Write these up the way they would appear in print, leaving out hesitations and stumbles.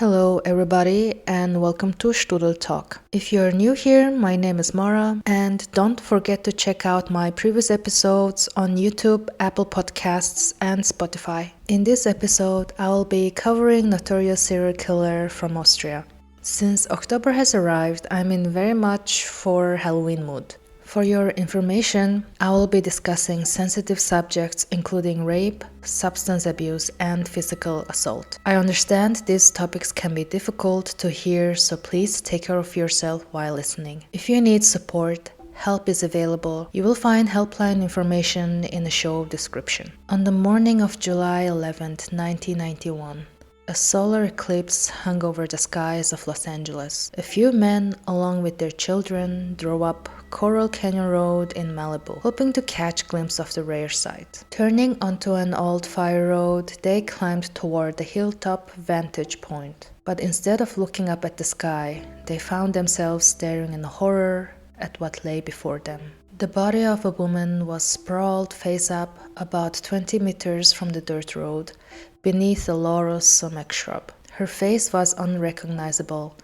Hello everybody and welcome to Strudel Talk. If you're new here, my name is Mara and don't forget to check out my previous episodes on YouTube, Apple Podcasts and Spotify. In this episode, I will be covering notorious serial killer from Austria. Since October has arrived, I'm in very much for Halloween mood. For your information, I will be discussing sensitive subjects including rape, substance abuse, and physical assault. I understand these topics can be difficult to hear, so please take care of yourself while listening. If you need support, help is available. You will find helpline information in the show description. On the morning of July 11th, 1991, a solar eclipse hung over the skies of Los Angeles. A few men, along with their children, drove up Coral Canyon Road in Malibu, hoping to catch a glimpse of the rare sight. Turning onto an old fire road, they climbed toward the hilltop vantage point. But instead of looking up at the sky, they found themselves staring in horror at what lay before them. The body of a woman was sprawled face up about 20 meters from the dirt road, beneath a laurus sumac shrub. Her face was unrecognizable,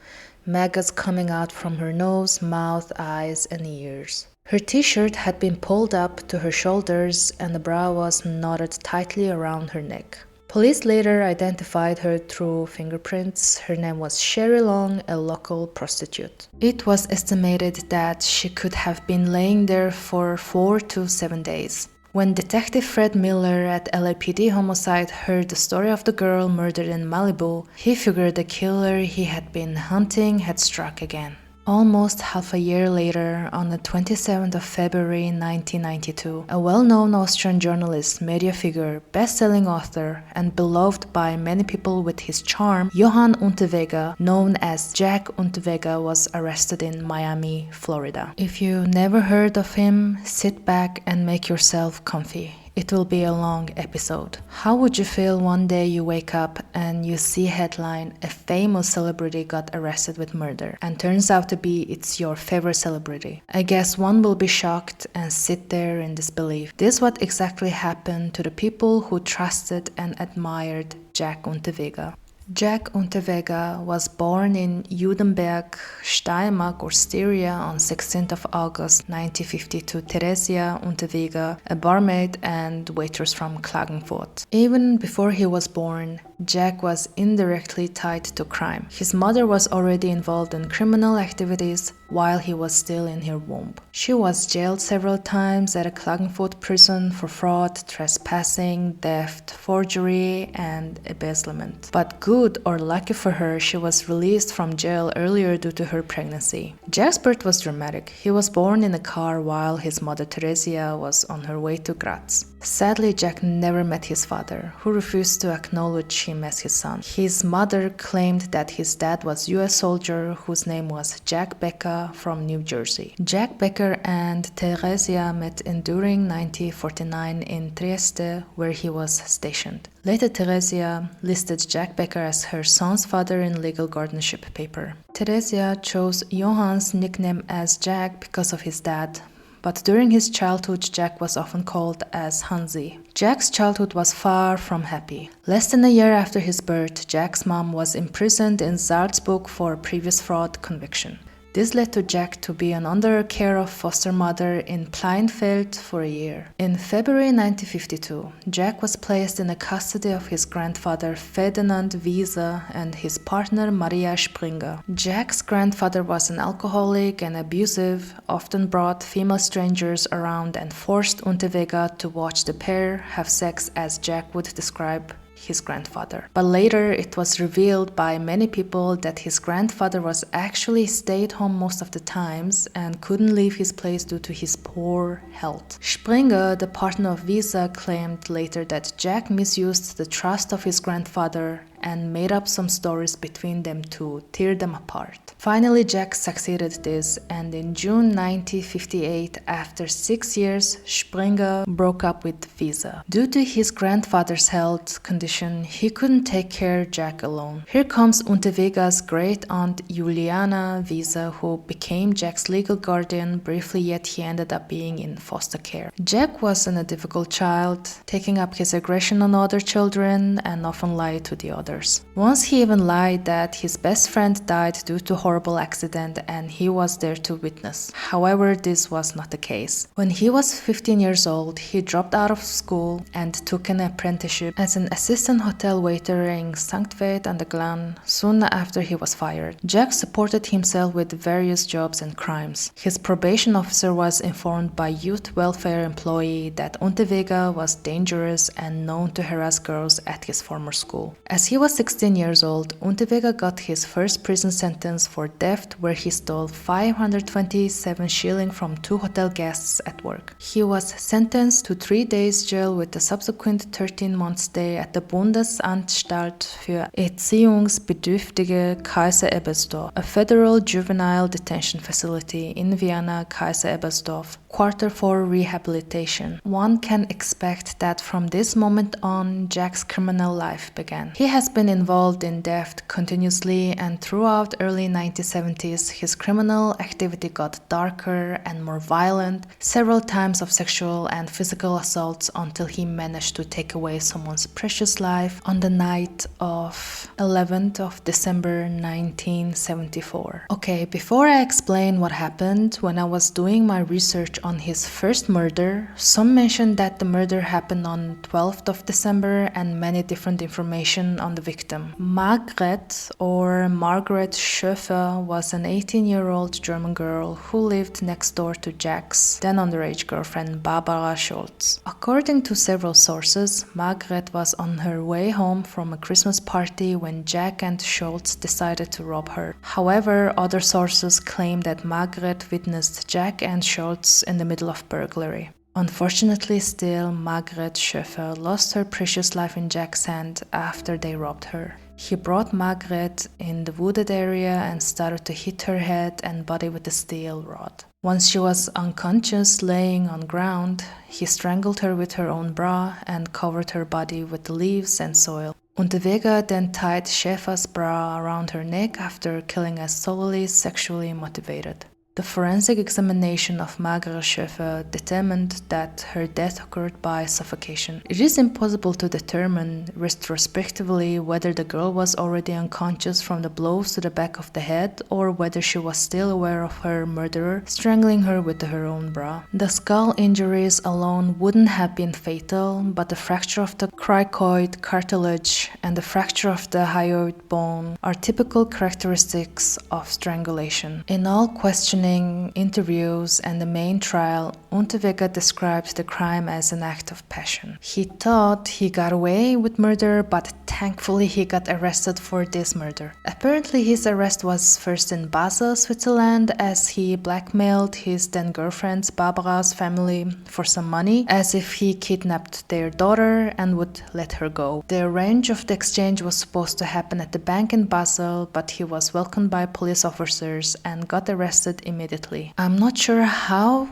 maggots coming out from her nose, mouth, eyes, and ears. Her t-shirt had been pulled up to her shoulders and the bra was knotted tightly around her neck. Police later identified her through fingerprints. Her name was Sherry Long, a local prostitute. It was estimated that she could have been laying there for 4 to 7 days. When Detective Fred Miller at LAPD Homicide heard the story of the girl murdered in Malibu, he figured the killer he had been hunting had struck again. Almost half a year later, on the 27th of February 1992, a well-known Austrian journalist, media figure, best-selling author, and beloved by many people with his charm, Jack Unterweger, known as Jack Unterweger, was arrested in Miami, Florida. If you never heard of him, sit back and make yourself comfy. It will be a long episode. How would you feel one day you wake up and you see a headline, a famous celebrity got arrested with murder, and turns out to be it's your favorite celebrity? I guess one will be shocked and sit there in disbelief. This is what exactly happened to the people who trusted and admired Jack Unterweger. Jack Unterweger was born in Judenberg, Steiermark or Styria on 16th of August 1950 to Theresia Unterweger, a barmaid and waitress from Klagenfurt. Even before he was born, Jack was indirectly tied to crime. His mother was already involved in criminal activities while he was still in her womb. She was jailed several times at a Klagenfurt prison for fraud, trespassing, theft, forgery, and embezzlement. But good or lucky for her, she was released from jail earlier due to her pregnancy. Jack's birth was dramatic. He was born in a car while his mother Theresia was on her way to Graz. Sadly, Jack never met his father, who refused to acknowledge him as his son. His mother claimed that his dad was a US soldier whose name was Jack Becker from New Jersey. Jack Becker and Theresia met during 1949 in Trieste, where he was stationed. Later, Theresia listed Jack Becker as her son's father in legal guardianship paper. Theresia chose Johann's nickname as Jack because of his dad, but during his childhood, Jack was often called as Hansi. Jack's childhood was far from happy. Less than a year after his birth, Jack's mom was imprisoned in Salzburg for a previous fraud conviction. This led to Jack to be under care of foster mother in Pleinfeld for a year. In February 1952, Jack was placed in the custody of his grandfather Ferdinand Wiese and his partner Maria Springer. Jack's grandfather was an alcoholic and abusive, often brought female strangers around and forced Unterweger to watch the pair have sex, as Jack would describe his grandfather. But later it was revealed by many people that his grandfather was actually stayed home most of the times and couldn't leave his place due to his poor health. Springer, the partner of Wiese, claimed later that Jack misused the trust of his grandfather and made up some stories between them to tear them apart. Finally, Jack succeeded this, and in June 1958, after 6 years, Springer broke up with Wiese. Due to his grandfather's health condition, he couldn't take care of Jack alone. Here comes Unterweger's great-aunt Juliana Wiese, who became Jack's legal guardian briefly, yet he ended up being in foster care. Jack wasn't a difficult child, taking up his aggression on other children and often lied to the others. others. Once he even lied that his best friend died due to horrible accident and he was there to witness. However, this was not the case. When he was 15 years old, he dropped out of school and took an apprenticeship as an assistant hotel waiter in St. Veit an der Glan soon after he was fired. Jack supported himself with various jobs and crimes. His probation officer was informed by youth welfare employee that Unterweger was dangerous and known to harass girls at his former school. As he was 16 years old, Unterweger got his first prison sentence for theft where he stole 527 shilling from 2 hotel guests at work. He was sentenced to 3 days jail with a subsequent 13-month stay at the Bundesanstalt für Erziehungsbedürftige Kaiser Ebersdorf, a federal juvenile detention facility in Vienna, Kaiser Ebersdorf, quarter for rehabilitation. One can expect that from this moment on, Jack's criminal life began. He has been involved in theft continuously, and throughout early 1970s, his criminal activity got darker and more violent, several times of sexual and physical assaults until he managed to take away someone's precious life on the night of 11th of December 1974. Okay, before I explain what happened, when I was doing my research on his first murder, some mentioned that the murder happened on 12th of December and many different information on the victim. Margret or Margaret Schöfer was an 18-year-old German girl who lived next door to Jack's then underage girlfriend Barbara Schultz. According to several sources, Margaret was on her way home from a Christmas party when Jack and Schultz decided to rob her. However, other sources claim that Margaret witnessed Jack and Schultz in the middle of burglary. Unfortunately still, Margaret Schöfer lost her precious life in Jack's hand after they robbed her. He brought Margaret in the wooded area and started to hit her head and body with a steel rod. Once she was unconscious, laying on ground, he strangled her with her own bra and covered her body with leaves and soil. Unterweger then tied Schäfer's bra around her neck after killing as solely sexually motivated. The forensic examination of Margaret Schöfer determined that her death occurred by suffocation. It is impossible to determine retrospectively whether the girl was already unconscious from the blows to the back of the head or whether she was still aware of her murderer strangling her with her own bra. The skull injuries alone wouldn't have been fatal, but the fracture of the cricoid cartilage and the fracture of the hyoid bone are typical characteristics of strangulation. In all questioning interviews and the main trial, Unterweger described the crime as an act of passion. He thought he got away with murder, but thankfully he got arrested for this murder. Apparently his arrest was first in Basel, Switzerland, as he blackmailed his then girlfriend's Barbara's family for some money, as if he kidnapped their daughter and would let her go. The arrange of the exchange was supposed to happen at the bank in Basel, but he was welcomed by police officers and got arrested immediately. I'm not sure how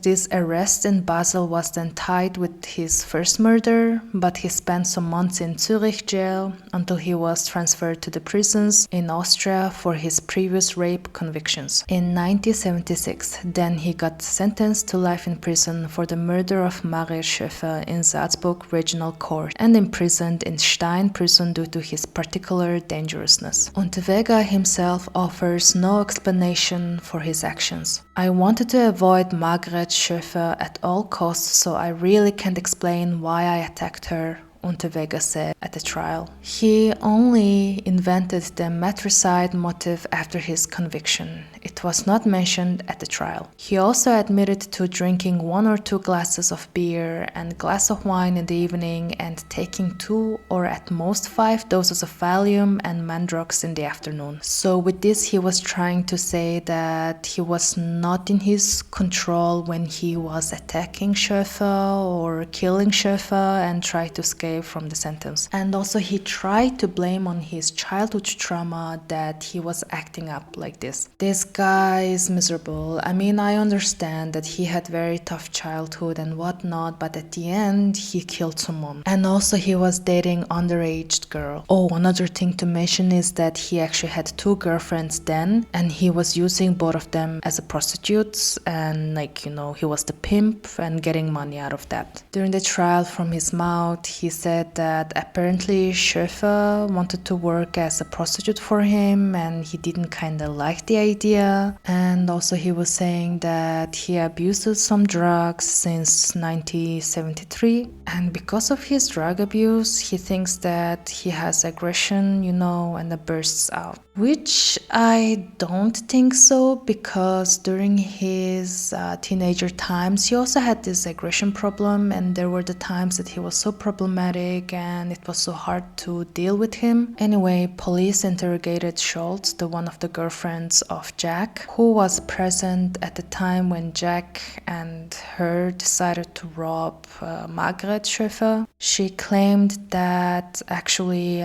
this arrest in Basel was then tied with his first murder, but he spent some months in Zurich jail until he was transferred to the prisons in Austria for his previous rape convictions. In 1976, then he got sentenced to life in prison for the murder of Margaret Schöfer in Salzburg Regional Court and imprisoned in Stein prison due to his particular dangerousness. Unterweger himself offers no explanation for his actions. I wanted to avoid Margaret Schöfer at all costs, so I really can't explain why I attacked her, Unterweger said at the trial. He only invented the matricide motive after his conviction. It was not mentioned at the trial. He also admitted to drinking 1 or 2 glasses of beer and glass of wine in the evening and taking 2 or at most 5 doses of Valium and Mandrox in the afternoon. So with this he was trying to say that he was not in his control when he was attacking Schöfer or killing Schöfer and tried to escape from the sentence. And also he tried to blame on his childhood trauma that he was acting up like this. This guy is miserable. I mean, I understand that he had very tough childhood and whatnot, but at the end he killed someone. And also he was dating underage girl. Oh, another thing to mention is that he actually had 2 girlfriends then, and he was using both of them as a prostitutes, and he was the pimp and getting money out of that. During the trial, from his mouth he said that apparently Schöffer wanted to work as a prostitute for him and he didn't kind of like the idea. And also he was saying that he abuses some drugs since 1973. And because of his drug abuse, he thinks that he has aggression, and it bursts out. Which I don't think so, because during his teenager times, he also had this aggression problem, and there were the times that he was so problematic and it was so hard to deal with him. Anyway, police interrogated Schultz, the one of the girlfriends of Jack, who was present at the time when Jack and her decided to rob Margaret Schöffer. She claimed that actually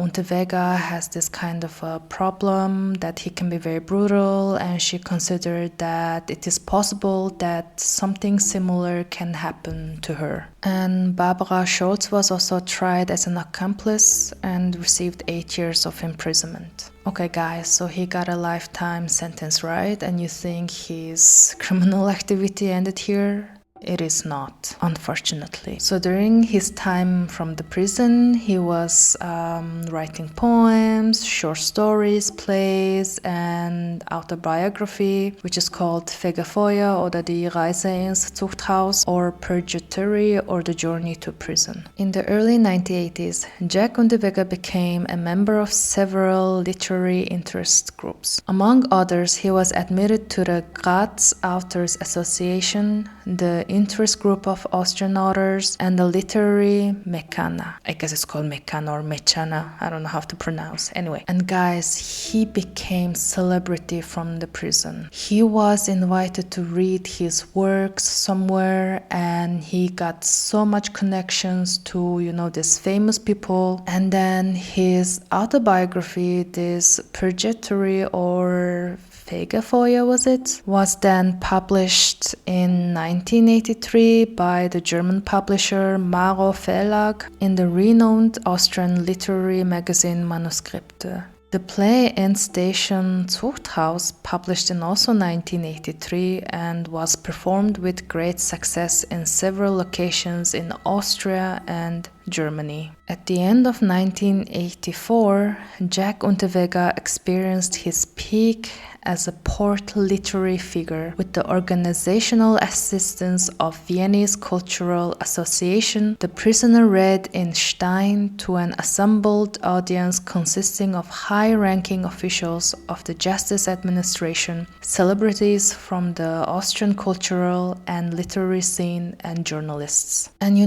Unterweger has this kind of a problem, that he can be very brutal, and she considered that it is possible that something similar can happen to her. And Barbara Schultz was also tried as an accomplice and received 8 years of imprisonment. Okay guys, so he got a lifetime sentence, right? And you think his criminal activity ended here? It is not, unfortunately. So during his time from the prison, he was writing poems, short stories, plays, and autobiography, which is called Fegefeuer oder die Reise ins Zuchthaus, or Purgatory, or the Journey to Prison. In the early 1980s, Jack Unterweger became a member of several literary interest groups. Among others, he was admitted to the Graz Authors Association, the interest group of Austrian authors, and the literary Mekana. I guess it's called Mekana or Mechana. I don't know how to pronounce. Anyway, and guys, he became celebrity from the prison. He was invited to read his works somewhere, and he got so much connections to, these famous people. And then his autobiography, this Purgatory or Fegefeuer was then published in 1983 by the German publisher Maro Verlag in the renowned Austrian literary magazine Manuskripte. The play Endstation Zuchthaus, published in also 1983 and was performed with great success in several locations in Austria and Germany. At the end of 1984, Jack Unterweger experienced his peak as a port literary figure with the organizational assistance of Vienna's Cultural Association. The prisoner read in Stein to an assembled audience consisting of high-ranking officials of the justice administration, celebrities from the Austrian cultural and literary scene, and journalists. And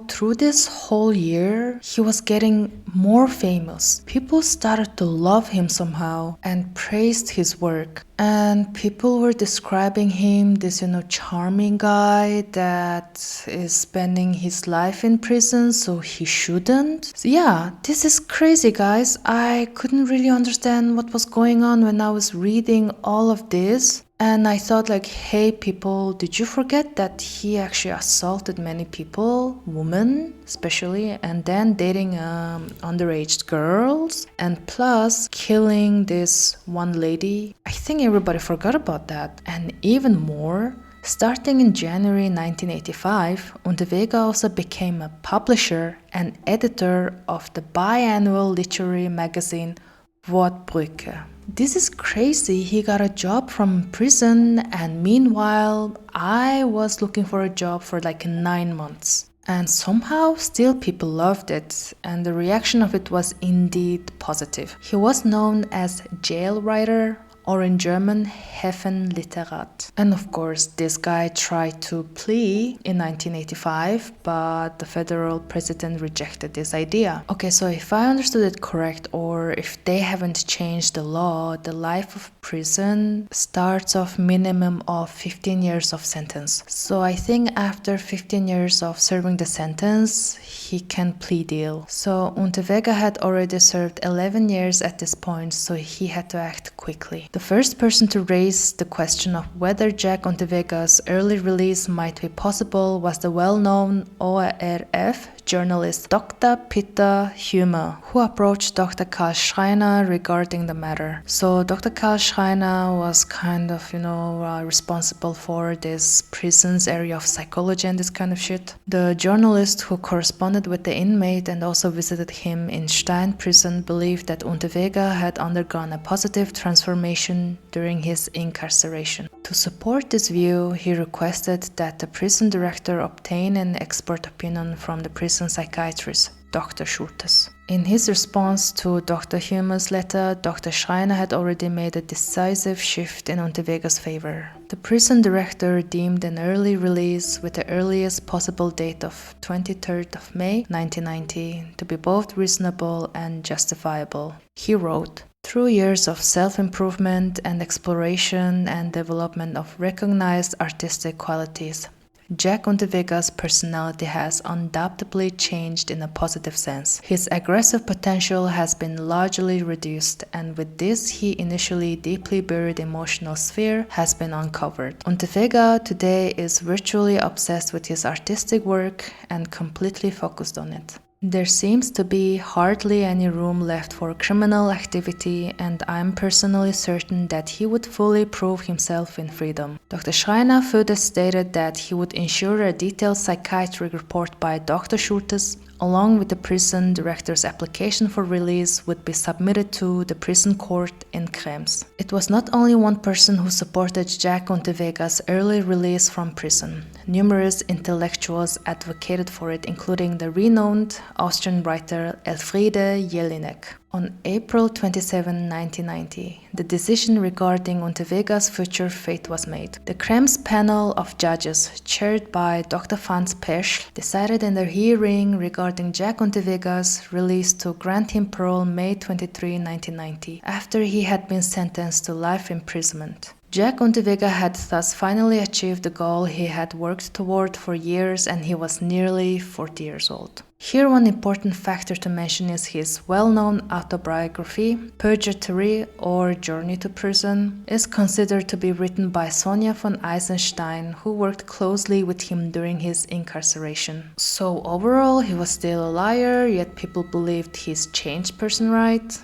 through this whole year, he was getting more famous. People started to love him somehow and praised his work. And people were describing him, this, charming guy that is spending his life in prison, so he shouldn't. So yeah, this is crazy, guys. I couldn't really understand what was going on when I was reading all of this. And I thought hey people, did you forget that he actually assaulted many people, women especially, and then dating underage girls, and plus killing this one lady? I think everybody forgot about that. And even more, starting in January 1985, Unterweger also became a publisher and editor of the biannual literary magazine Wortbrücke. This is crazy. He got a job from prison, and meanwhile, I was looking for a job for 9 months. And somehow, still people loved it, and the reaction of it was indeed positive. He was known as jail writer, or in German, Hafenliterat. And of course, this guy tried to plea in 1985, but the federal president rejected this idea. Okay, so if I understood it correct, or if they haven't changed the law, the life of prison starts off minimum of 15 years of sentence. So I think after 15 years of serving the sentence, he can plea deal. So Unterweger had already served 11 years at this point, so he had to act quickly. The first person to raise the question of whether Jack Unterweger's early release might be possible was the well-known ORF journalist Dr. Peter Humer, who approached Dr. Karl Schreiner regarding the matter. So Dr. Karl Schreiner was kind of, responsible for this prison's area of psychology and this kind of shit. The journalist who corresponded with the inmate and also visited him in Stein prison believed that Unterweger had undergone a positive transformation during his incarceration. To support this view, he requested that the prison director obtain an expert opinion from the prison psychiatrist, Dr. Schultes. In his response to Dr. Humer's letter, Dr. Schreiner had already made a decisive shift in Unterweger's favor. The prison director deemed an early release with the earliest possible date of 23rd of May 1990 to be both reasonable and justifiable. He wrote, "Through years of self-improvement and exploration and development of recognized artistic qualities, Jack Unterweger's personality has undoubtedly changed in a positive sense. His aggressive potential has been largely reduced, and with this, his initially deeply buried emotional sphere has been uncovered. Unterweger today is virtually obsessed with his artistic work and completely focused on it. There seems to be hardly any room left for criminal activity, and I'm personally certain that he would fully prove himself in freedom." Dr. Schreiner further stated that he would ensure a detailed psychiatric report by Dr. Schultes, along with the prison director's application for release, would be submitted to the prison court in Krems. It was not only one person who supported Jack Unterweger's early release from prison. Numerous intellectuals advocated for it, including the renowned Austrian writer Elfriede Jelinek. On April 27, 1990, the decision regarding Unterweger's future fate was made. The Krems panel of judges, chaired by Dr. Franz Peschl, decided in their hearing regarding Jack Unterweger's release to grant him parole May 23, 1990, after he had been sentenced to life imprisonment. Jack Unterweger had thus finally achieved the goal he had worked toward for years, and he was nearly 40 years old. Here, one important factor to mention is his well-known autobiography, Purgatory or Journey to Prison, is considered to be written by Sonja von Eisenstein, who worked closely with him during his incarceration. So overall, he was still a liar, yet people believed he's changed person, right?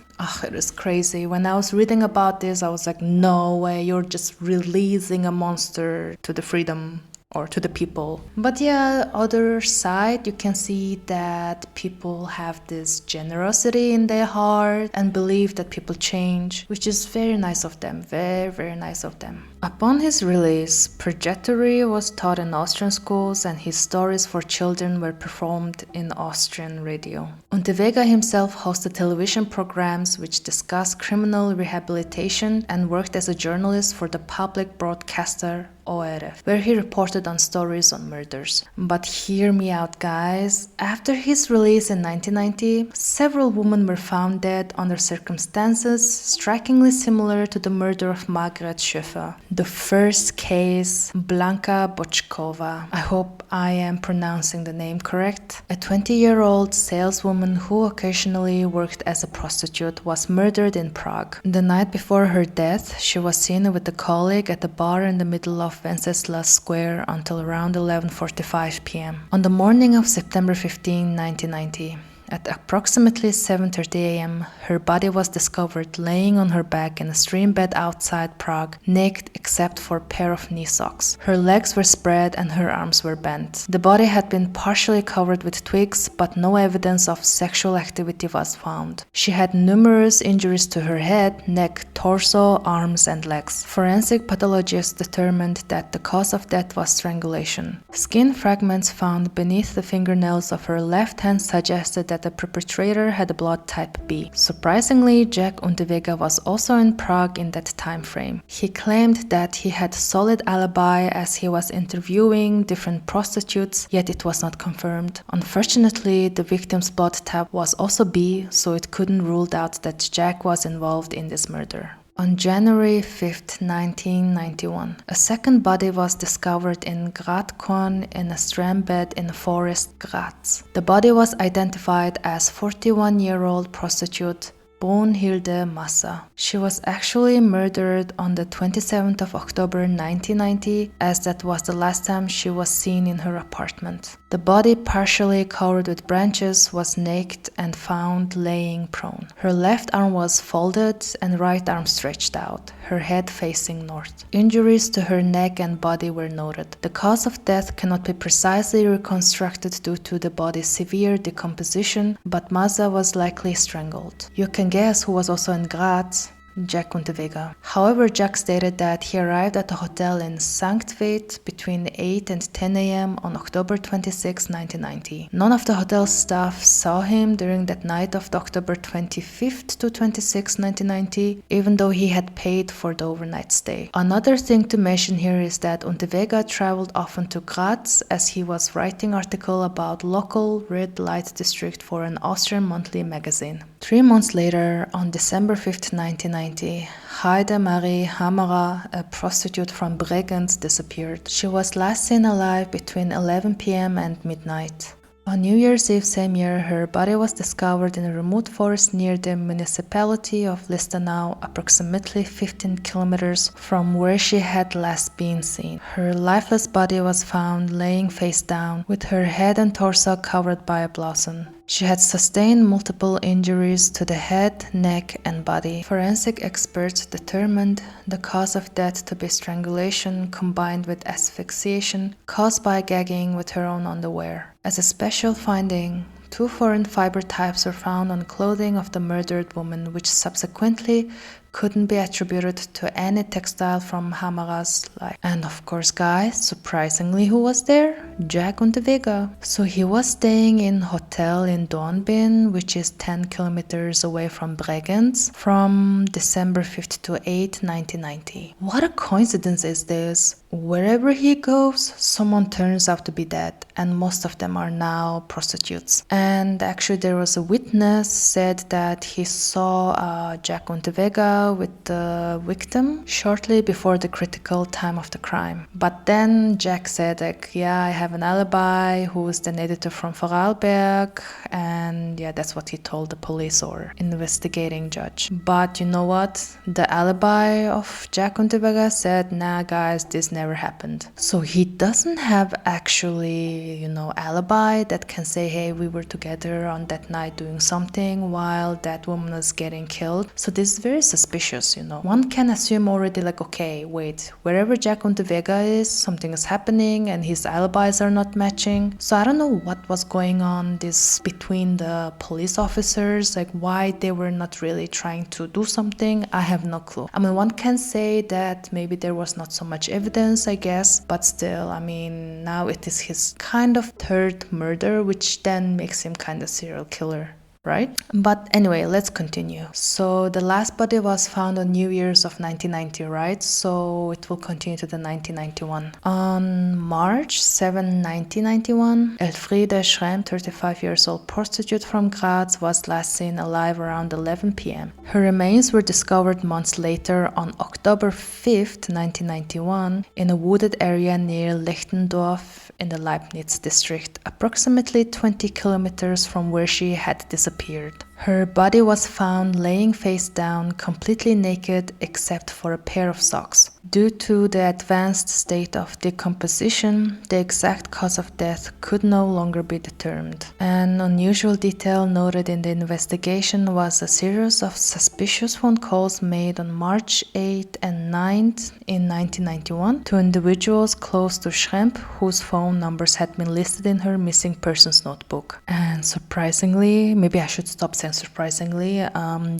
It is crazy. When I was reading about this, I was like, no way, you're just releasing a monster to the freedom or to the people. But yeah, other side, you can see that people have this generosity in their heart and believe that people change, which is very nice of them, very, very nice of them. Upon his release, Purgatory was taught in Austrian schools, and his stories for children were performed in Austrian radio. Unterweger himself hosted television programs which discussed criminal rehabilitation and worked as a journalist for the public broadcaster ORF, where he reported on stories on murders. But hear me out, guys. After his release in 1990, several women were found dead under circumstances strikingly similar to the murder of Margaret Schöffer. The first case, Blanka Boczkova. I hope I am pronouncing the name correct. A 20-year-old saleswoman who occasionally worked as a prostitute was murdered in Prague. The night before her death, she was seen with a colleague at a bar in the middle of Wenceslas Square until around 11:45 p.m. On the morning of September 15, 1990, at approximately 7:30 a.m., her body was discovered laying on her back in a stream bed outside Prague, naked except for a pair of knee socks. Her legs were spread and her arms were bent. The body had been partially covered with twigs, but no evidence of sexual activity was found. She had numerous injuries to her head, neck, torso, arms, and legs. Forensic pathologists determined that the cause of death was strangulation. Skin fragments found beneath the fingernails of her left hand suggested that the perpetrator had a blood type B. Surprisingly, Jack Unterweger was also in Prague in that time frame. He claimed that he had solid alibi as he was interviewing different prostitutes, yet it was not confirmed. Unfortunately, the victim's blood type was also B, so it couldn't rule out that Jack was involved in this murder. On January 5, 1991, a second body was discovered in Gradkorn in a strand bed in Forest, Graz. The body was identified as 41-year-old prostitute Brunhilde Massa. She was actually murdered on the 27th of October 1990, as that was the last time she was seen in her apartment. The body, partially covered with branches, was naked and found laying prone. Her left arm was folded and right arm stretched out, her head facing north. Injuries to her neck and body were noted. The cause of death cannot be precisely reconstructed due to the body's severe decomposition, but Maza was likely strangled. You can guess who was also in Graz. Jack Unterweger. However, Jack stated that he arrived at a hotel in St. Veit between 8 and 10 a.m. on October 26, 1990. None of the hotel staff saw him during that night of October 25th to 26, 1990, even though he had paid for the overnight stay. Another thing to mention here is that Unterweger traveled often to Graz as he was writing articles about local red light district for an Austrian monthly magazine. 3 months later, on December 5th, 1990, Heide Marie Hammerer, a prostitute from Bregenz, disappeared. She was last seen alive between 11 p.m. and midnight. On New Year's Eve same year, her body was discovered in a remote forest near the municipality of Listenau, approximately 15 kilometers from where she had last been seen. Her lifeless body was found laying face down, with her head and torso covered by a blossom. She had sustained multiple injuries to the head, neck, and body. Forensic experts determined the cause of death to be strangulation combined with asphyxiation caused by gagging with her own underwear. As a special finding, 2 foreign fiber types were found on clothing of the murdered woman, which subsequently couldn't be attributed to any textile from Hammerer's life. And of course, guys, surprisingly, who was there? Jack Unterweger. So he was staying in hotel in Dornbirn, which is 10 kilometers away from Bregenz, from December 5th to 8th, 1990. What a coincidence is this? Wherever he goes, someone turns out to be dead, and most of them are now prostitutes. And actually there was a witness said that he saw Jack Unterweger with the victim shortly before the critical time of the crime. But then Jack said, like, yeah, I have an alibi, who is an editor from Vorarlberg, and yeah, that's what he told the police or investigating judge. But you know what? The alibi of Jack Unterweger said, nah guys, this never happened. So he doesn't have actually, alibi that can say, hey, we were together on that night doing something while that woman was getting killed. So this is very suspicious. One can assume already, like, okay, wait, wherever Jack Unterweger is, something is happening and his alibis are not matching. So I don't know what was going on between the police officers, like why they were not really trying to do something. I have no clue. One can say that maybe there was not so much evidence, I guess, but still, now it is his kind of third murder, which then makes him kind of serial killer, right? But anyway, let's continue. So the last body was found on New Year's of 1990, right? So it will continue to the 1991. On March 7, 1991, Elfriede Schrem, 35 years old prostitute from Graz, was last seen alive around 11 p.m. Her remains were discovered months later on October 5th, 1991, in a wooded area near Lechtendorf in the Leibniz district, approximately 20 kilometers from where she had disappeared. Her body was found laying face down, completely naked except for a pair of socks. Due to the advanced state of decomposition, the exact cause of death could no longer be determined. An unusual detail noted in the investigation was a series of suspicious phone calls made on March 8th and 9th in 1991 to individuals close to Schremp whose phone numbers had been listed in her missing persons notebook. And surprisingly, maybe I should stop saying surprisingly,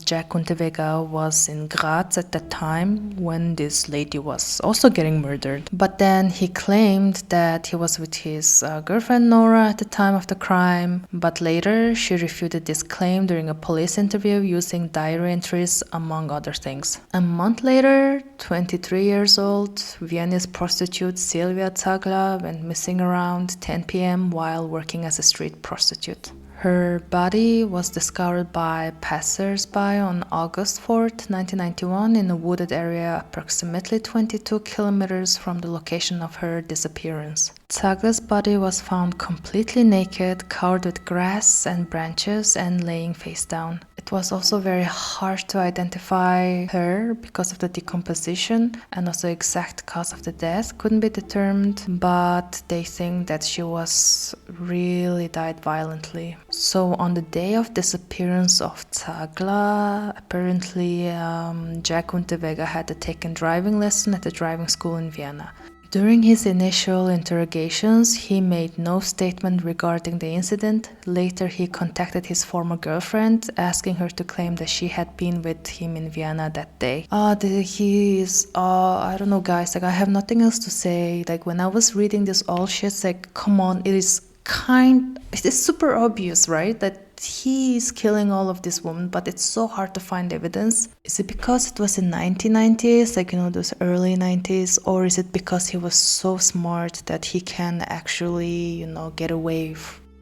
Jack Unterweger was in Graz at that time when this lady was also getting murdered. But then he claimed that he was with his girlfriend Nora at the time of the crime, but later she refuted this claim during a police interview using diary entries, among other things. A month later, 23 years old Viennese prostitute Silvia Zagler went missing around 10 p.m. while working as a street prostitute. Her body was discovered by passers-by on August 4th, 1991 in a wooded area approximately 22 kilometers from the location of her disappearance. Zagler's body was found completely naked, covered with grass and branches and laying face down. It was also very hard to identify her because of the decomposition, and also exact cause of the death couldn't be determined, but they think that she was really died violently. So on the day of disappearance of Zagla, apparently Jack Unterweger had taken driving lesson at a driving school in Vienna. During his initial interrogations, he made no statement regarding the incident. Later, he contacted his former girlfriend, asking her to claim that she had been with him in Vienna that day. I don't know, guys, like, I have nothing else to say. Like, when I was reading this all shit, like, come on, it is super obvious, right? That he is killing all of these women, but it's so hard to find evidence. Is it because it was in 1990s, like, those early 90s, or is it because he was so smart that he can actually, get away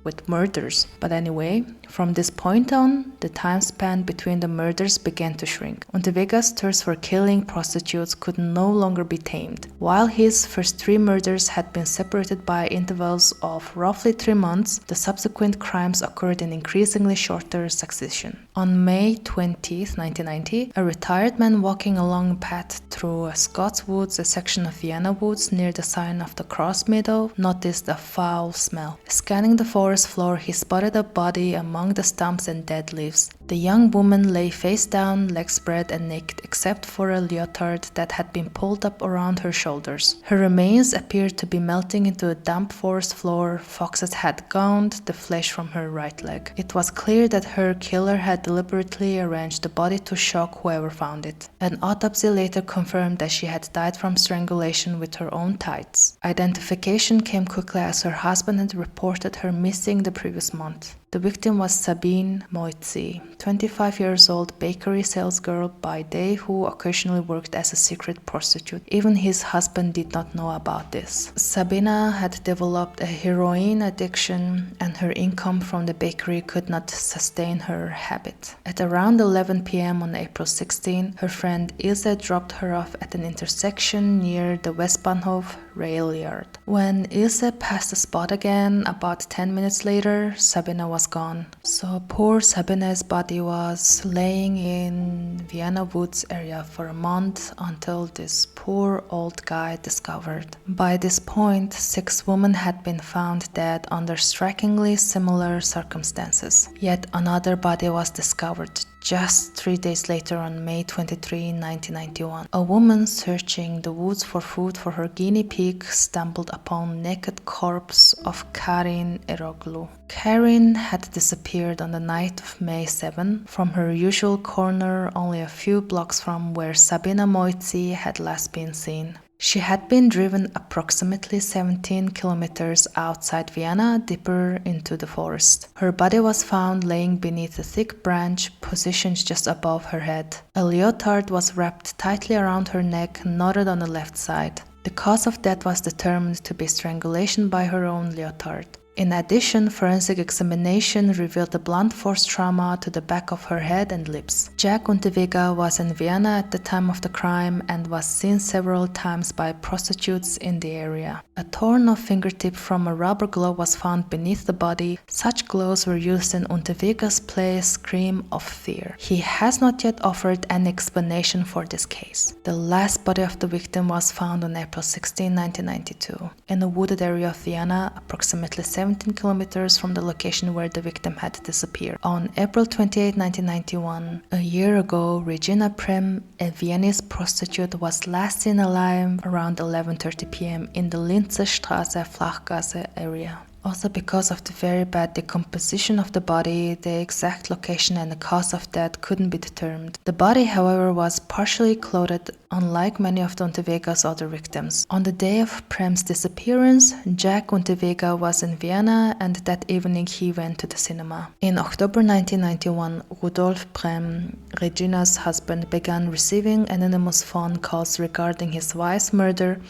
with murders? But anyway, from this point on, the time span between the murders began to shrink. Unterweger's thirst for killing prostitutes could no longer be tamed. While his first 3 murders had been separated by intervals of roughly 3 months, the subsequent crimes occurred in increasingly shorter succession. On May 20, 1990, a retired man walking along a path through Scots Woods, a section of Vienna Woods near the sign of the Cross Meadow, noticed a foul smell. Scanning the forest floor, he spotted a body among the stumps and dead leaves. The young woman lay face down, legs spread and naked except for a leotard that had been pulled up around her shoulders. Her remains appeared to be melting into a damp forest floor. Foxes had gnawned the flesh from her right leg. It was clear that her killer had deliberately arranged the body to shock whoever found it. An autopsy later confirmed that she had died from strangulation with her own tights. Identification came quickly as her husband had reported her missing the previous month. The victim was Sabine Moitzi, 25 years old bakery salesgirl by day who occasionally worked as a secret prostitute. Even his husband did not know about this. Sabina had developed a heroin addiction and her income from the bakery could not sustain her habit. At around 11 p.m. on April 16, her friend Ilse dropped her off at an intersection near the Westbahnhof rail yard. When Ilse passed the spot again, about 10 minutes later, Sabina was gone. So poor Sabina's body was laying in Vienna Woods area for a month until this poor old guy discovered. By this point, 6 women had been found dead under strikingly similar circumstances. Yet another body was discovered just 3 days later on May 23, 1991. A woman searching the woods for food for her guinea pig stumbled upon naked corpse of Karin Eroglu. Karin had disappeared on the night of May 7 from her usual corner only a few blocks from where Sabina Moitzi had last been seen. She had been driven approximately 17 kilometers outside Vienna, deeper into the forest. Her body was found laying beneath a thick branch positioned just above her head. A leotard was wrapped tightly around her neck, knotted on the left side. The cause of death was determined to be strangulation by her own leotard. In addition, forensic examination revealed a blunt force trauma to the back of her head and lips. Jack Unterweger was in Vienna at the time of the crime and was seen several times by prostitutes in the area. A torn-off fingertip from a rubber glove was found beneath the body. Such gloves were used in Unterweger's play Scream of Fear. He has not yet offered any explanation for this case. The last body of the victim was found on April 16, 1992, in a wooded area of Vienna, approximately 17 kilometers from the location where the victim had disappeared. On April 28, 1991, a year ago, Regina Prem, a Viennese prostitute, was last seen alive around 11:30 p.m. in the Linzestraße Flachgasse area. Also, because of the very bad decomposition of the body, the exact location and the cause of death couldn't be determined. The body, however, was partially clothed, unlike many of Unterweger's other victims. On the day of Prem's disappearance, Jack Unterweger was in Vienna, and that evening he went to the cinema. In October 1991, Rudolf Prem, Regina's husband, began receiving anonymous phone calls regarding his wife's murder,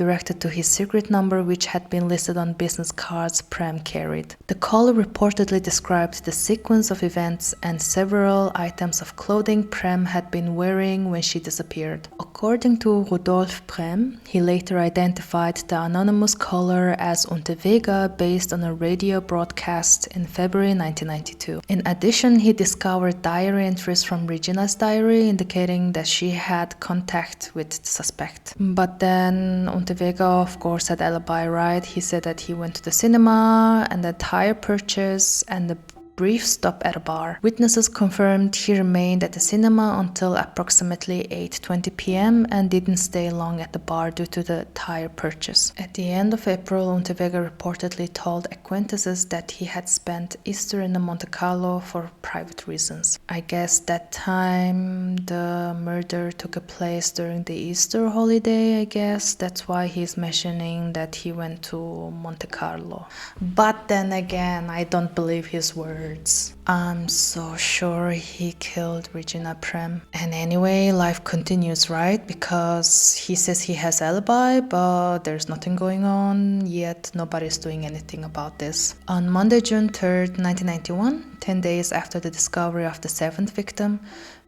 directed to his secret number, which had been listed on business cards Prem carried. The caller reportedly described the sequence of events and several items of clothing Prem had been wearing when she disappeared. According to Rudolf Prem, he later identified the anonymous caller as Unterweger based on a radio broadcast in February 1992. In addition, he discovered diary entries from Regina's diary indicating that she had contact with the suspect. But then Unterweger, of course, had alibi, right? He said that he went to the cinema and a tire purchase and a brief stop at a bar. Witnesses confirmed he remained at the cinema until approximately 8:20 p.m. and didn't stay long at the bar due to the tire purchase. At the end of April, Unterweger reportedly told acquaintances that he had spent Easter in Monte Carlo for private reasons. I guess that time the murder took place during the Easter holiday, I guess. That's why he's mentioning that he went to Monte Carlo. But then again, I don't believe his word. I'm so sure he killed Regina Prem. And anyway, life continues, right? Because he says he has alibi, but there's nothing going on, yet nobody's doing anything about this. On Monday, June 3rd, 1991, 10 days after the discovery of the 7th victim,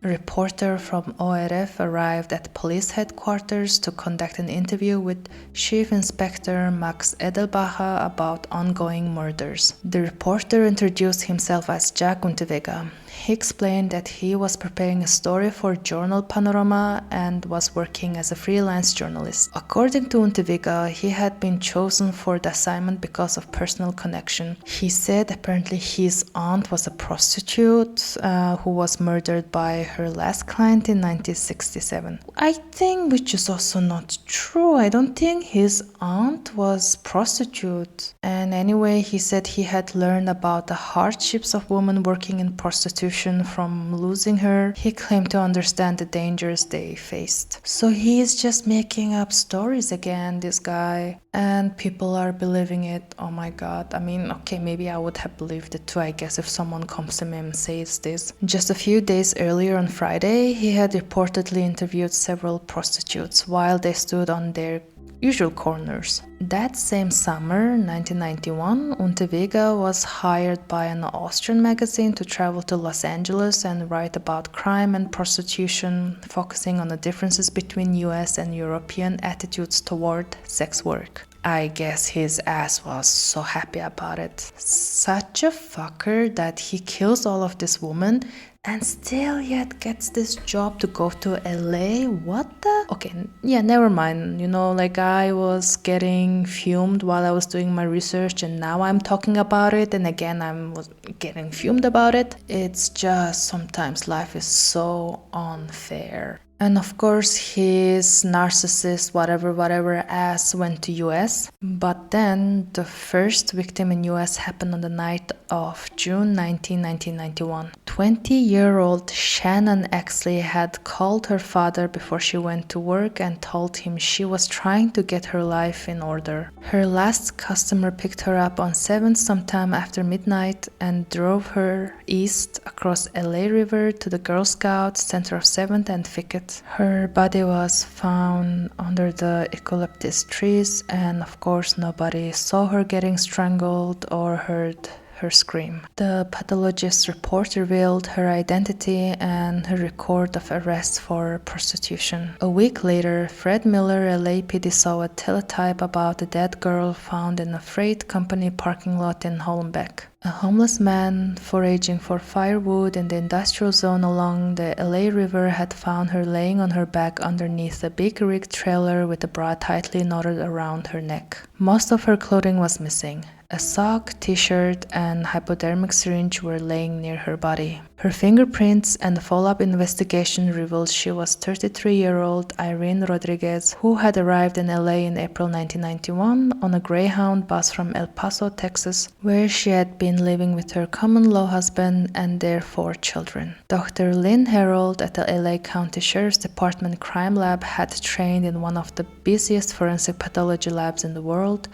a reporter from ORF arrived at police headquarters to conduct an interview with Chief Inspector Max Edelbacher about ongoing murders. The reporter introduced himself as Jack Unterweger. He explained that he was preparing a story for journal Panorama and was working as a freelance journalist. According to Unterweger, he had been chosen for the assignment because of personal connection. He said apparently his aunt was a prostitute who was murdered by her last client in 1967. I think which is also not true. I don't think his aunt was prostitute. And anyway, he said he had learned about the hardships of women working in prostitution from losing her. He claimed to understand the dangers they faced. So he is just making up stories again, this guy. And people are believing it. Oh my god. I mean, okay, maybe I would have believed it too, I guess, if someone comes to me and says this. Just a few days earlier on Friday, he had reportedly interviewed several prostitutes while they stood on their usual corners. That same summer, 1991, Unterweger was hired by an Austrian magazine to travel to Los Angeles and write about crime and prostitution, focusing on the differences between US and European attitudes toward sex work. I guess his ass was so happy about it. Such a fucker that he kills all of these women and still yet gets this job to go to LA? What the? Okay, yeah, never mind. You know, like I was getting fumed while I was doing my research and now I'm talking about it and again I'm getting fumed about it. It's just sometimes life is so unfair. And of course, his narcissist, whatever ass went to US. But then the first victim in US happened on the night of June 19, 1991. 20-year-old Shannon Exley had called her father before she went to work and told him she was trying to get her life in order. Her last customer picked her up on 7th sometime after midnight and drove her east across LA River to the Girl Scouts center of 7th and Fickett. Her body was found under the eucalyptus trees and of course nobody saw her getting strangled or heard her scream. The pathologist's report revealed her identity and her record of arrest for prostitution. A week later, Fred Miller, LAPD, saw a teletype about a dead girl found in a freight company parking lot in Hollenbeck. A homeless man foraging for firewood in the industrial zone along the LA River had found her laying on her back underneath a big rig trailer with a bra tightly knotted around her neck. Most of her clothing was missing. A sock, t-shirt, and hypodermic syringe were laying near her body. Her fingerprints and the follow-up investigation revealed she was 33-year-old Irene Rodriguez, who had arrived in LA in April 1991 on a Greyhound bus from El Paso, Texas, where she had been living with her common-law husband and their 4 children. Dr. Lynn Harold at the LA County Sheriff's Department Crime Lab had trained in one of the busiest forensic pathology labs in the world,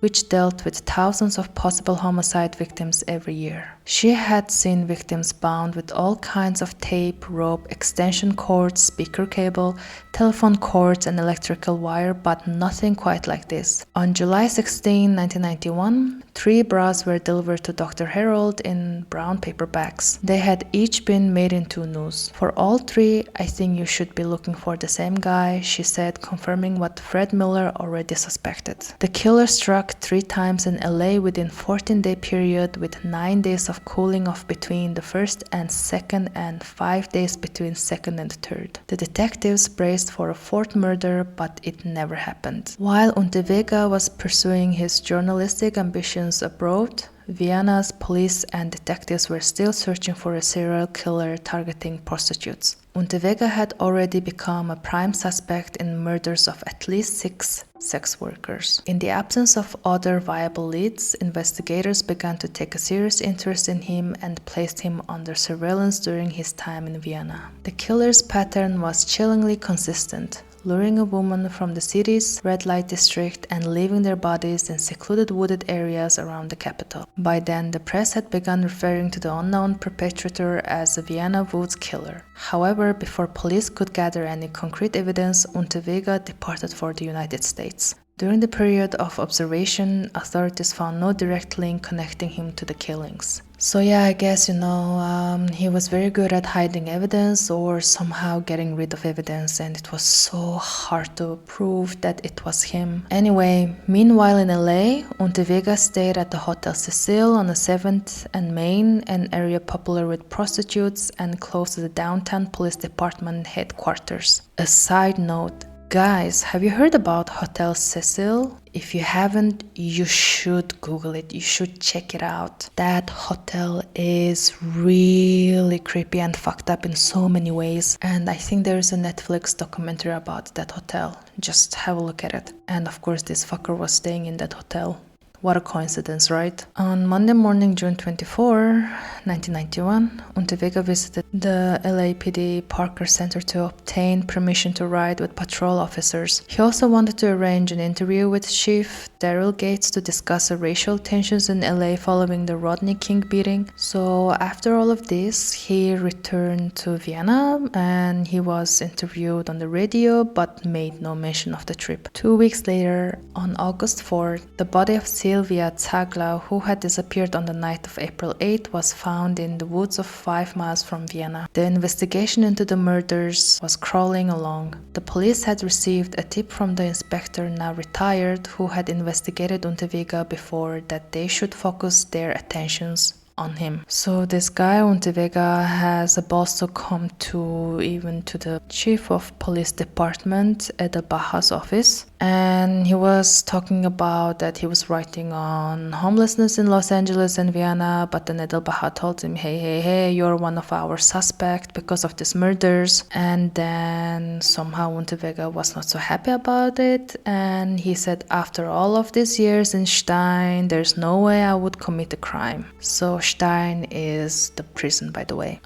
which dealt with thousands of possible homicide victims every year. She had seen victims bound with all kinds of tape, rope, extension cords, speaker cable, telephone cords, and electrical wire, but nothing quite like this. On July 16, 1991, 3 bras were delivered to Dr. Harold in brown paper bags. They had each been made into news. For all 3, I think you should be looking for the same guy, she said, confirming what Fred Miller already suspected. The killer struck 3 times in LA within 14-day period, with 9 days of cooling off between the first and second and 5 days between second and third. The detectives braced for a 4th murder, but it never happened. While Unterweger was pursuing his journalistic ambitions abroad, Vienna's police and detectives were still searching for a serial killer targeting prostitutes. Unterweger had already become a prime suspect in murders of at least 6 sex workers. In the absence of other viable leads, investigators began to take a serious interest in him and placed him under surveillance during his time in Vienna. The killer's pattern was chillingly consistent, luring a woman from the city's red light district and leaving their bodies in secluded wooded areas around the capital. By then, the press had begun referring to the unknown perpetrator as a Vienna Woods killer. However, before police could gather any concrete evidence, Unterweger departed for the United States. During the period of observation, authorities found no direct link connecting him to the killings. So yeah, I guess, he was very good at hiding evidence or somehow getting rid of evidence, and it was so hard to prove that it was him. Anyway, meanwhile in LA, Unterweger stayed at the Hotel Cecil on the 7th and Main, an area popular with prostitutes and close to the downtown police department headquarters. A side note, guys, have you heard about Hotel Cecil? If you haven't, you should Google it. You should check it out. That hotel is really creepy and fucked up in so many ways. And I think there's a Netflix documentary about that hotel. Just have a look at it. And of course, this fucker was staying in that hotel. What a coincidence, right? On Monday morning, June 24, 1991, Unterweger visited the LAPD Parker Center to obtain permission to ride with patrol officers. He also wanted to arrange an interview with Chief Daryl Gates to discuss the racial tensions in LA following the Rodney King beating. So after all of this, he returned to Vienna and he was interviewed on the radio but made no mention of the trip. 2 weeks later, on August 4th, the body of Sylvia Zaglau, who had disappeared on the night of April 8, was found in the woods of 5 miles from Vienna. The investigation into the murders was crawling along. The police had received a tip from the inspector, now retired, who had investigated Unterweger before, that they should focus their attentions on him. So this guy Unterweger has a balls to come to even to the chief of police department at the Baja's office, and he was talking about that he was writing on homelessness in Los Angeles and Vienna, but then Edel Baja told him, hey, you're one of our suspects because of these murders. And then somehow Unterweger was not so happy about it, and he said, after all of these years in Stein, there's no way I would commit a crime. So Stein is the prison, by the way.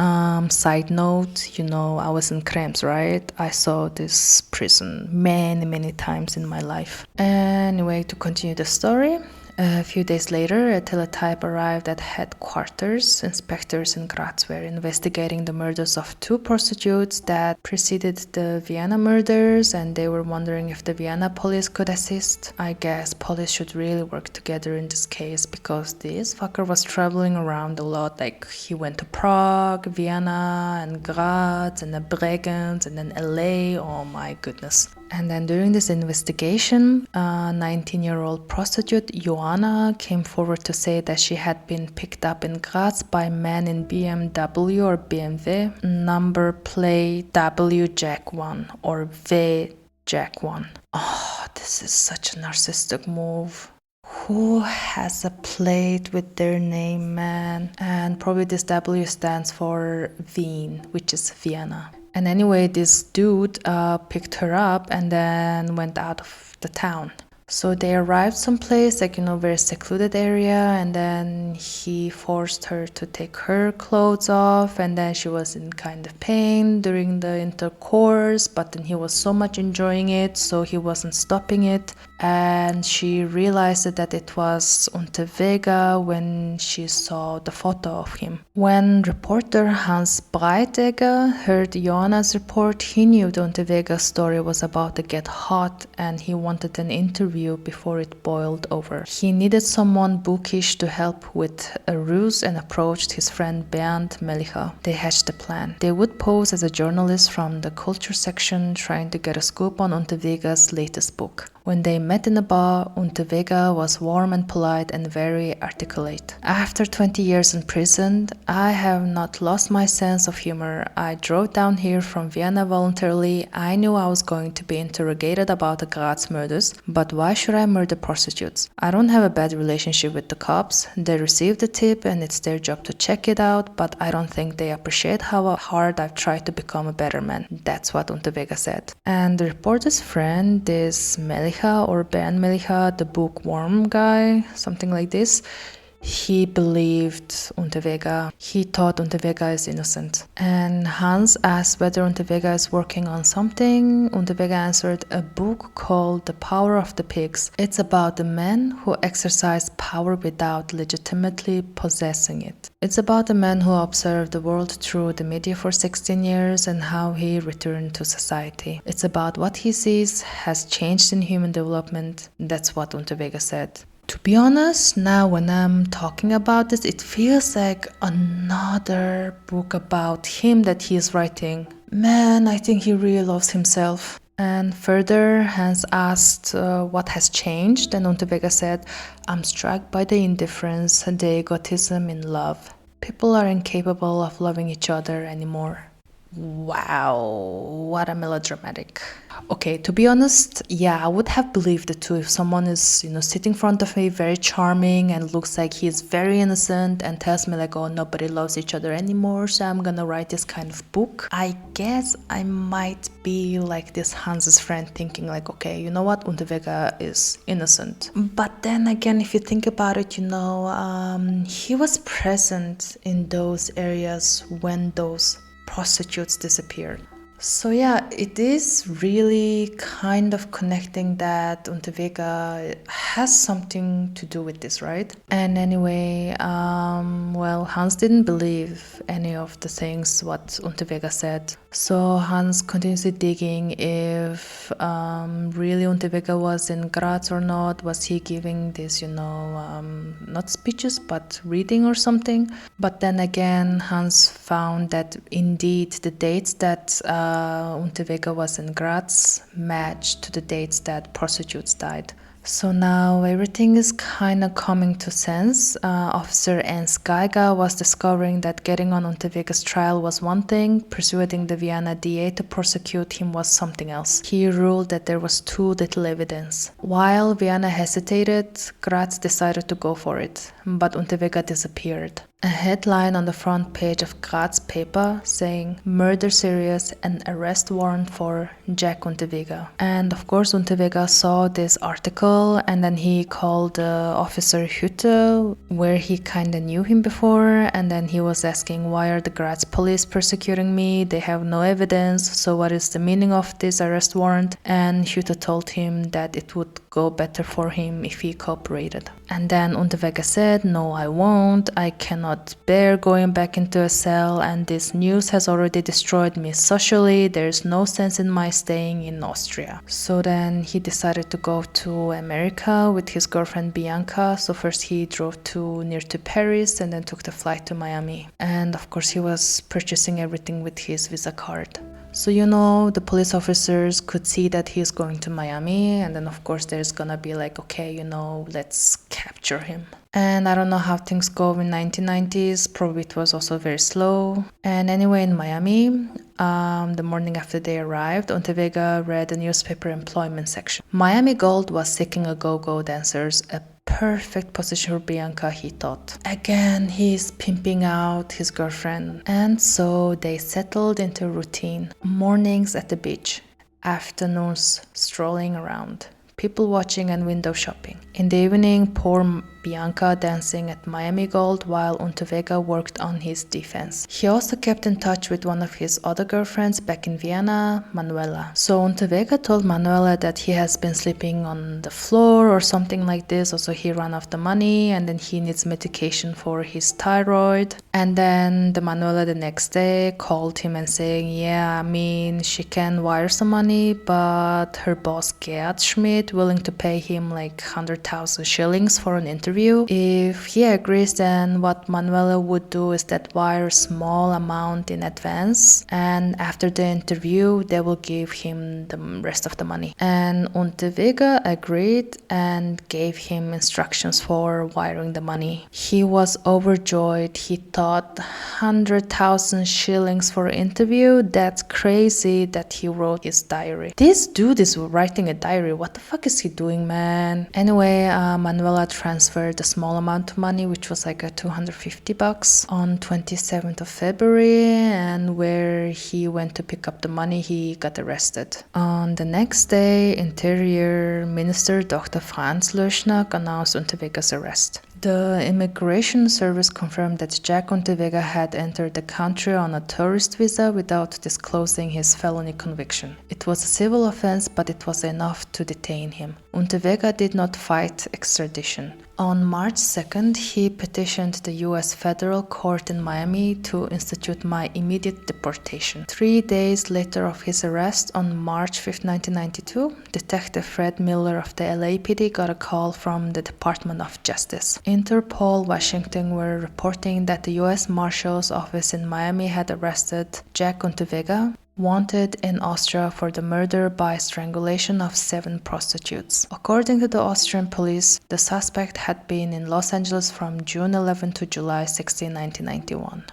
Side note, I was in Krems, right? I saw this prison many times in my life. Anyway, to continue the story, a few days later, a teletype arrived at headquarters. Inspectors in Graz were investigating the murders of 2 prostitutes that preceded the Vienna murders, and they were wondering if the Vienna police could assist. I guess police should really work together in this case, because this fucker was traveling around a lot. Like, he went to Prague, Vienna, and Graz, and then Bregenz, and then LA. Oh my goodness. And then during this investigation, a 19-year-old prostitute, Joanna, came forward to say that she had been picked up in Graz by men in BMW or BMW, number plate W Jack 1 or V Jack 1. Oh, this is such a narcissistic move. Who has a plate with their name, man? And probably this W stands for Wien, which is Vienna. And anyway, this dude picked her up and then went out of the town. So they arrived someplace, like, very secluded area, and then he forced her to take her clothes off, and then she was in kind of pain during the intercourse, but then he was so much enjoying it, so he wasn't stopping it. And she realized that it was Unterweger when she saw the photo of him. When reporter Hans Breitegger heard Johanna's report, he knew the Unterweger story was about to get hot, and he wanted an interview before it boiled over. He needed someone bookish to help with a ruse and approached his friend Bernd Melicha. They hatched a plan. They would pose as a journalist from the culture section trying to get a scoop on Unterweger's latest book. When they met in a bar, Unterweger was warm and polite and very articulate. After 20 years in prison, I have not lost my sense of humor. I drove down here from Vienna voluntarily. I knew I was going to be interrogated about the Graz murders, but why should I murder prostitutes? I don't have a bad relationship with the cops. They received the tip and it's their job to check it out, but I don't think they appreciate how hard I've tried to become a better man. That's what Unterweger said. And the reporter's friend, this Melicha or Bernd Melicha, the bookworm guy, something like this, he believed Unterweger. He thought Unterweger is innocent. And Hans asked whether Unterweger is working on something. Unterweger answered, a book called The Power of the Pigs. It's about the men who exercise power without legitimately possessing it. It's about the man who observed the world through the media for 16 years and how he returned to society. It's about what he sees has changed in human development. That's what Unterweger said. To be honest, now when I'm talking about this, it feels like another book about him that he is writing. Man, I think he really loves himself. And further, Hans asked what has changed, and Unterweger said, I'm struck by the indifference and the egotism in love. People are incapable of loving each other anymore. Wow, what a melodramatic. Okay, to be honest, yeah, I would have believed it too if someone is, sitting in front of me, very charming and looks like he is very innocent and tells me like, oh, nobody loves each other anymore, so I'm gonna write this kind of book. I guess I might be like this Hans's friend thinking like, okay, you know what, Unterweger is innocent. But then again, if you think about it, he was present in those areas when those prostitutes disappeared. So yeah, it is really kind of connecting that Unterweger has something to do with this, right? And anyway, Hans didn't believe any of the things what Unterweger said. So Hans continuously digging if really Unterweger was in Graz or not. Was he giving this, not speeches, but reading or something? But then again, Hans found that indeed the dates that Unterweger was in Graz matched to the dates that prostitutes died. So now everything is kind of coming to sense. Officer Ernst Geiger was discovering that getting on Unterweger's trial was one thing, persuading the Vienna DA to prosecute him was something else. He ruled that there was too little evidence. While Vienna hesitated, Graz decided to go for it, but Unterweger disappeared. A headline on the front page of Graz paper saying murder serious and arrest warrant for Jack Unterweger. And of course Unterweger saw this article and then he called Officer Hütte, where he kinda knew him before, and then he was asking, why are the Graz police persecuting me? They have no evidence, so what is the meaning of this arrest warrant? And Hütte told him that it would go better for him if he cooperated. And then Unterweger said, no, I won't. I cannot bear going back into a cell, and this news has already destroyed me socially. There's no sense in my staying in Austria. So then he decided to go to America with his girlfriend Bianca. So first he drove near to Paris and then took the flight to Miami. And of course he was purchasing everything with his Visa card. So the police officers could see that he's going to Miami, and then of course there's gonna be like, okay, let's capture him. And I don't know how things go in 1990s, probably it was also very slow. And anyway, in Miami, the morning after they arrived, Unterweger read the newspaper employment section. Miami Gold was seeking a go-go dancers, a perfect position for Bianca, he thought. Again, he's pimping out his girlfriend. And so they settled into routine. Mornings at the beach, afternoons strolling around, people watching and window shopping. In the evening, poor Bianca dancing at Miami Gold while Unterweger worked on his defense. He also kept in touch with one of his other girlfriends back in Vienna, Manuela. So Unterweger told Manuela that he has been sleeping on the floor or something like this. Also, he ran out of money and then he needs medication for his thyroid. And then the Manuela the next day called him and saying, yeah, I mean, she can wire some money, but her boss Gerd Schmidt willing to pay him like 100,000 shillings for an interview. If he agrees, then what Manuela would do is that wire a small amount in advance, and after the interview they will give him the rest of the money. And Unterweger agreed and gave him instructions for wiring the money. He was overjoyed. He thought 100,000 shillings for an interview? That's crazy that he wrote his diary. This dude is writing a diary. What the fuck is he doing, man? Anyway, Manuela transferred a small amount of money, which was like a $250 on 27th of February, and where he went to pick up the money, he got arrested. On the next day, Interior Minister Dr. Franz Löschnack announced Unterweger's arrest. The immigration service confirmed that Jack Unterweger had entered the country on a tourist visa without disclosing his felony conviction. It was a civil offense, but it was enough to detain him. Unterweger did not fight extradition. On March 2nd, he petitioned the U.S. federal court in Miami to institute my immediate deportation. 3 days later of his arrest, on March 5, 1992, Detective Fred Miller of the LAPD got a call from the Department of Justice. Interpol Washington were reporting that the U.S. Marshal's office in Miami had arrested Jack Unterweger, wanted in Austria for the murder by strangulation of 7 prostitutes. According to the Austrian police, the suspect had been in Los Angeles from June 11 to July 16, 1991.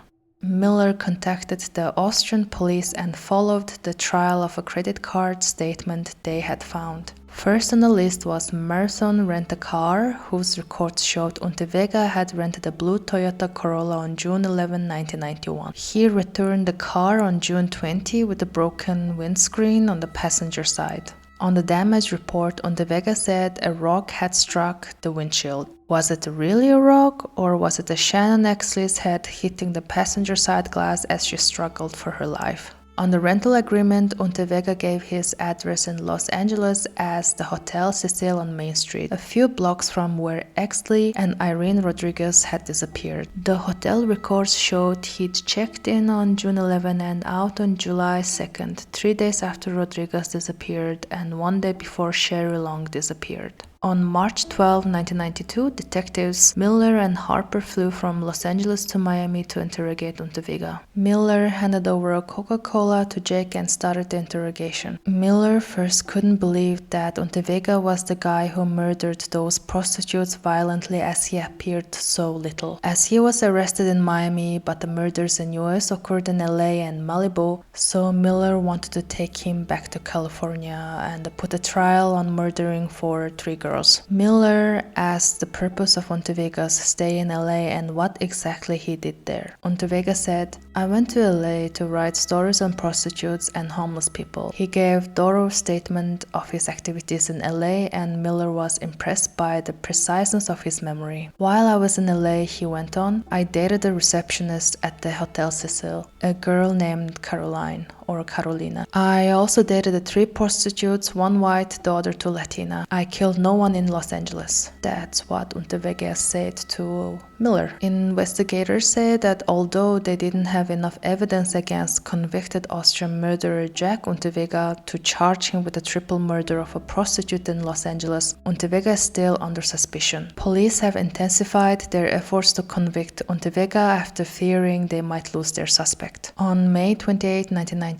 Miller contacted the Austrian police and followed the trail of a credit card statement they had found. First on the list was Merson Rent-A-Car, whose records showed Unterweger had rented a blue Toyota Corolla on June 11, 1991. He returned the car on June 20 with a broken windscreen on the passenger side. On the damage report, Unterweger said a rock had struck the windshield. Was it really a rock, or was it a Shannon Exley's head hitting the passenger side glass as she struggled for her life? On the rental agreement, Unterweger gave his address in Los Angeles as the Hotel Cecil on Main Street, a few blocks from where Exley and Irene Rodriguez had disappeared. The hotel records showed he'd checked in on June 11 and out on July 2nd, 3 days after Rodriguez disappeared and 1 day before Sherry Long disappeared. On March 12, 1992, detectives Miller and Harper flew from Los Angeles to Miami to interrogate Unterweger. Miller handed over a Coca-Cola to Jake and started the interrogation. Miller first couldn't believe that Unterweger was the guy who murdered those prostitutes violently, as he appeared so little. As he was arrested in Miami, but the murders in US occurred in LA and Malibu, so Miller wanted to take him back to California and put a trial on murdering for 3 girls. Miller asked the purpose of Unterweger's stay in LA and what exactly he did there. Unterweger said, "I went to LA to write stories on prostitutes and homeless people." He gave thorough statement of his activities in LA, and Miller was impressed by the preciseness of his memory. "While I was in LA," he went on, "I dated a receptionist at the Hotel Cecil, a girl named Caroline. Or Carolina. I also dated the 3 prostitutes, 1 white, the other 2 Latina. I killed no one in Los Angeles." That's what Unterweger said to Miller. Investigators say that although they didn't have enough evidence against convicted Austrian murderer Jack Unterweger to charge him with the triple murder of a prostitute in Los Angeles, Unterweger is still under suspicion. Police have intensified their efforts to convict Unterweger after fearing they might lose their suspect. On May 28, 1992,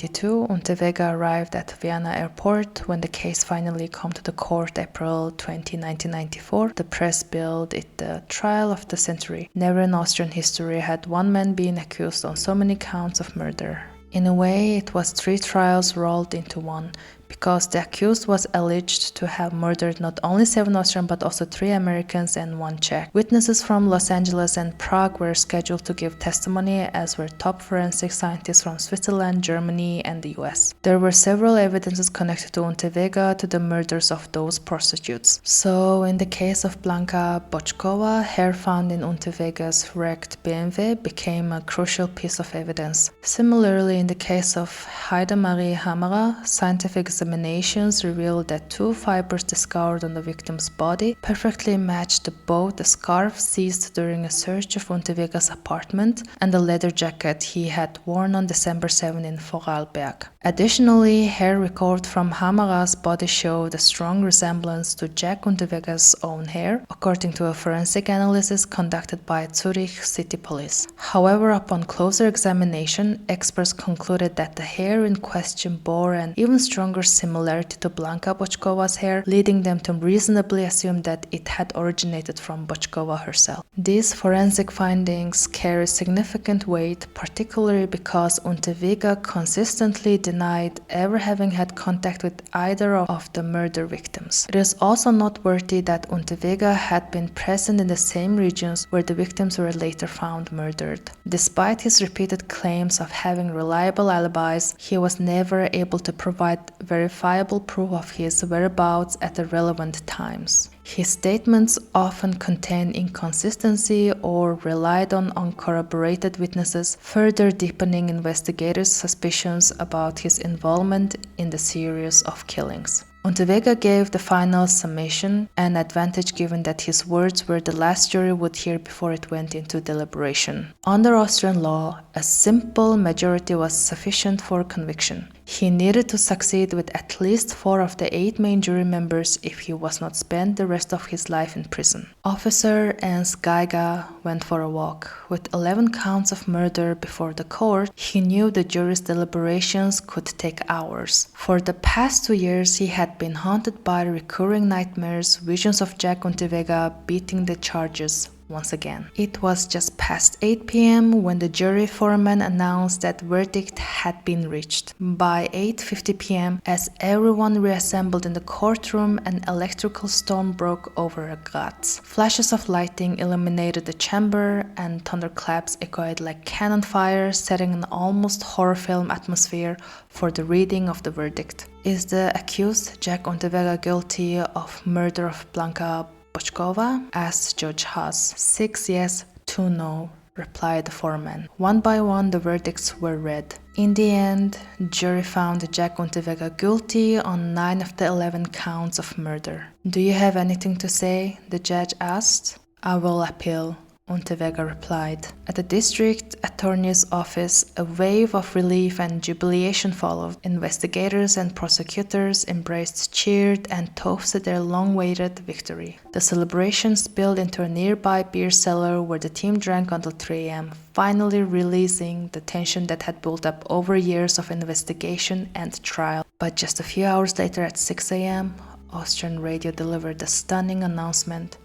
Unterweger arrived at Vienna airport. When the case finally came to the court April 20, 1994, the press billed it the trial of the century. Never in Austrian history had one man been accused on so many counts of murder. In a way, it was 3 trials rolled into one, because the accused was alleged to have murdered not only 7 Austrian but also 3 Americans and 1 Czech. Witnesses from Los Angeles and Prague were scheduled to give testimony, as were top forensic scientists from Switzerland, Germany, and the US. There were several evidences connected to Unterweger to the murders of those prostitutes. So, in the case of Blanka Bočková, hair found in Unterweger's wrecked BMW became a crucial piece of evidence. Similarly, in the case of Heidemarie Hammerer, scientific examinations revealed that 2 fibers discovered on the victim's body perfectly matched both the scarf seized during a search of Unterweger's apartment and the leather jacket he had worn on December 7 in Vorarlberg. Additionally, hair recovered from Hammerer's body showed a strong resemblance to Jack Unterweger's own hair, according to a forensic analysis conducted by Zurich City Police. However, upon closer examination, experts concluded that the hair in question bore an even stronger similarity to Blanka Bočková's hair, leading them to reasonably assume that it had originated from Bočková herself. These forensic findings carry significant weight, particularly because Unterweger consistently denied ever having had contact with either of the murder victims. It is also noteworthy that Unterweger had been present in the same regions where the victims were later found murdered. Despite his repeated claims of having reliable alibis, he was never able to provide verifiable proof of his whereabouts at the relevant times. His statements often contained inconsistency or relied on uncorroborated witnesses, further deepening investigators' suspicions about his involvement in the series of killings. Unterweger gave the final summation, an advantage given that his words were the last jury would hear before it went into deliberation. Under Austrian law, a simple majority was sufficient for conviction. He needed to succeed with at least 4 of the 8 main jury members if he was not spend the rest of his life in prison. Officer Ernst Geiger went for a walk. With 11 counts of murder before the court, he knew the jury's deliberations could take hours. For the past 2 years, he had been haunted by recurring nightmares, visions of Jack Unterweger beating the charges once again. It was just past 8 p.m. when the jury foreman announced that verdict had been reached. By 8:50 p.m., as everyone reassembled in the courtroom, an electrical storm broke over Graz. Flashes of lighting illuminated the chamber, and thunderclaps echoed like cannon fire, setting an almost horror film atmosphere for the reading of the verdict. Is the accused Jack Unterweger guilty of murder of Blanka Bočková? Asked Judge Haas. 6 yes, 2 no, replied the foreman. One by one, the verdicts were read. In the end, the jury found Jack Unterweger guilty on 9 of the 11 counts of murder. Do you have anything to say? The judge asked. I will appeal, Unterweger replied. At the district attorney's office, a wave of relief and jubilation followed. Investigators and prosecutors embraced, cheered, and toasted their long-awaited victory. The celebration spilled into a nearby beer cellar where the team drank until 3 a.m., finally releasing the tension that had built up over years of investigation and trial. But just a few hours later at 6 a.m., Austrian radio delivered the stunning announcement: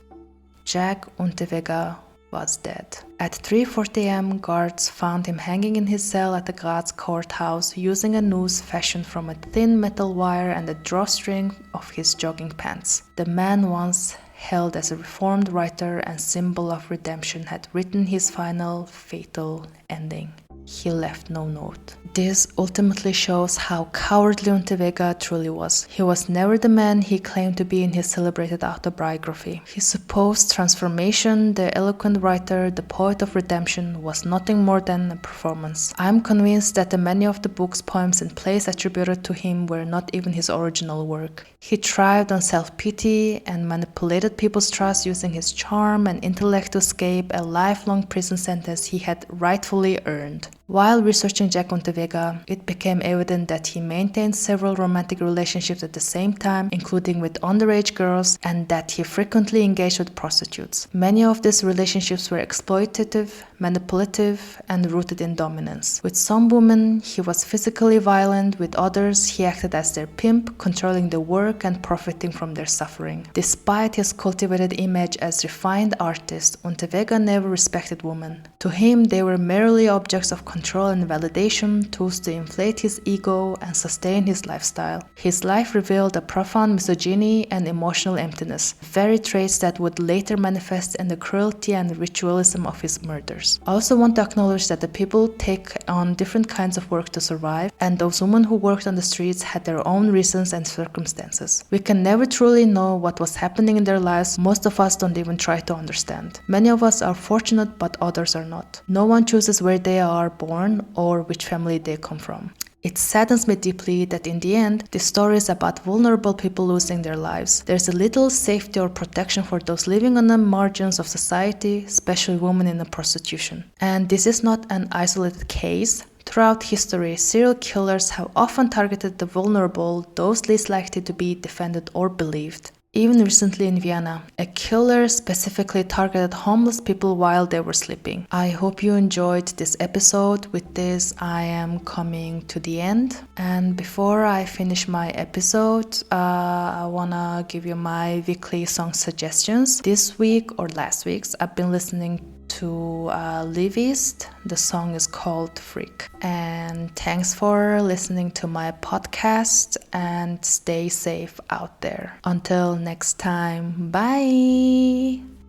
Jack Unterweger was dead. At 3:40 a.m., guards found him hanging in his cell at the Graz courthouse using a noose fashioned from a thin metal wire and the drawstring of his jogging pants. The man, once held as a reformed writer and symbol of redemption, had written his final, fatal ending. He left no note. This ultimately shows how cowardly Unterweger truly was. He was never the man he claimed to be in his celebrated autobiography. His supposed transformation, the eloquent writer, the poet of redemption, was nothing more than a performance. I am convinced that many of the book's poems and plays attributed to him were not even his original work. He thrived on self-pity and manipulated people's trust using his charm and intellect to escape a lifelong prison sentence he had rightfully earned. While researching Jack Unterweger, it became evident that he maintained several romantic relationships at the same time, including with underage girls, and that he frequently engaged with prostitutes. Many of these relationships were exploitative, manipulative, and rooted in dominance. With some women, he was physically violent. With others, he acted as their pimp, controlling the work and profiting from their suffering. Despite his cultivated image as refined artist, Unterweger never respected women. To him, they were merely objects of control and validation, tools to inflate his ego and sustain his lifestyle. His life revealed a profound misogyny and emotional emptiness, very traits that would later manifest in the cruelty and ritualism of his murders. I also want to acknowledge that the people take on different kinds of work to survive, and those women who worked on the streets had their own reasons and circumstances. We can never truly know what was happening in their lives. Most of us don't even try to understand. Many of us are fortunate, but others are not. No one chooses where they are born or which family they come from. It saddens me deeply that in the end, this story is about vulnerable people losing their lives. There's a little safety or protection for those living on the margins of society, especially women in prostitution. And this is not an isolated case. Throughout history, serial killers have often targeted the vulnerable, those least likely to be defended or believed. Even recently in Vienna, a killer specifically targeted homeless people while they were sleeping. I hope you enjoyed this episode. With this, I am coming to the end. And before I finish my episode, I wanna give you my weekly song suggestions. This week or last week's, I've been listening to Live East. The song is called Freak. And thanks for listening to my podcast and stay safe out there. Until next time, bye!